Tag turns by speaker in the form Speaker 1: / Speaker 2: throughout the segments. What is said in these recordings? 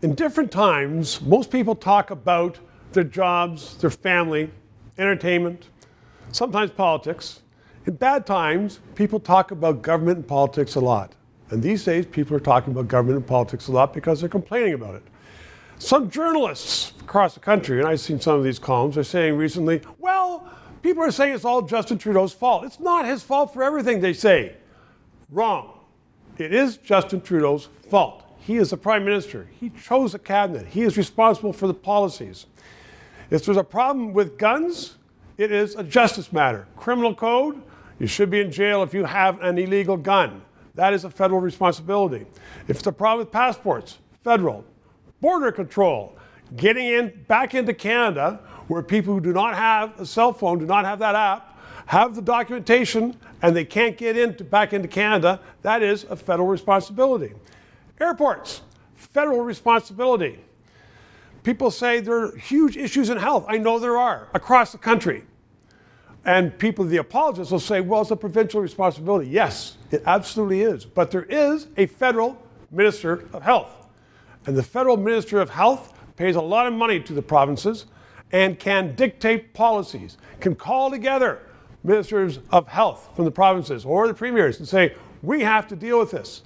Speaker 1: In different times, most people talk about their jobs, their family, entertainment, sometimes politics. In bad times, people talk about government and politics a lot. And these days, people are talking about government and politics a lot because they're complaining about it. Some journalists across the country, and I've seen some of these columns, are saying recently, well, people are saying it's all Justin Trudeau's fault. It's not his fault for everything, they say. Wrong. It is Justin Trudeau's fault. He is the Prime Minister. He chose the cabinet. He is responsible for the policies. If there's a problem with guns, it is a justice matter. Criminal code, you should be in jail if you have an illegal gun. That is a federal responsibility. If it's a problem with passports, federal. Border control, getting back into Canada where people who do not have a cell phone, do not have that app, have the documentation, and they can't get back into Canada, that is a federal responsibility. Airports, federal responsibility. People say there are huge issues in health. I know there are across the country. And people, the apologists, will say, well, it's a provincial responsibility. Yes, it absolutely is. But there is a federal Minister of Health. And the federal Minister of Health pays a lot of money to the provinces and can dictate policies, can call together ministers of health from the provinces or the premiers and say, we have to deal with this.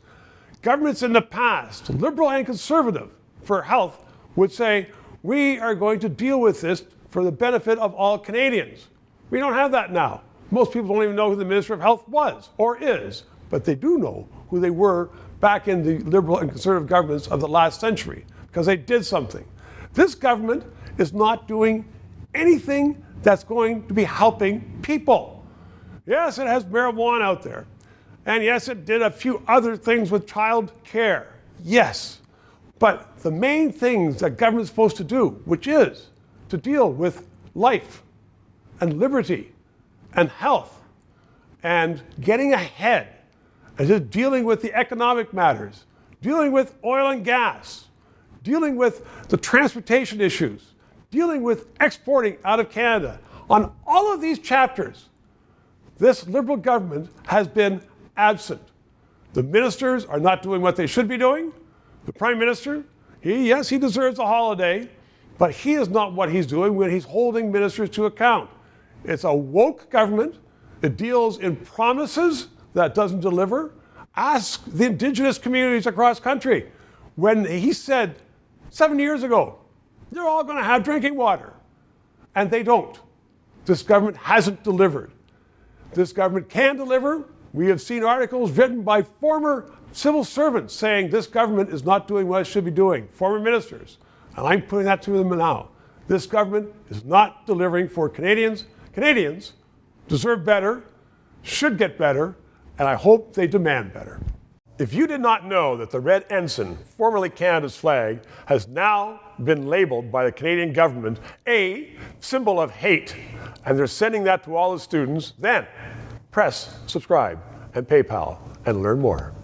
Speaker 1: Governments in the past, liberal and conservative, for health would say, we are going to deal with this for the benefit of all Canadians. We don't have that now. Most people don't even know who the Minister of Health was or is, but they do know who they were back in the liberal and conservative governments of the last century because they did something. This government is not doing anything that's going to be helping people. Yes, it has marijuana out there. And yes, it did a few other things with child care. Yes. But the main things that government is supposed to do, which is to deal with life and liberty and health and getting ahead and just dealing with the economic matters, dealing with oil and gas, dealing with the transportation issues, dealing with exporting out of Canada. On all of these chapters, this Liberal government has been absent. The ministers are not doing what they should be doing. The Prime Minister, he deserves a holiday, but he is not what he's doing when he's holding ministers to account. It's a woke government. It deals in promises that doesn't deliver. Ask the Indigenous communities across country. When he said 7 years ago, they're all going to have drinking water, and they don't. This government hasn't delivered. This government can deliver. We have seen articles written by former civil servants saying this government is not doing what it should be doing, former ministers. And I'm putting that to them now. This government is not delivering for Canadians. Canadians deserve better, should get better, and I hope they demand better. If you did not know that the red ensign, formerly Canada's flag, has now been labeled by the Canadian government a symbol of hate, and they're sending that to all the students, then press subscribe and PayPal and learn more.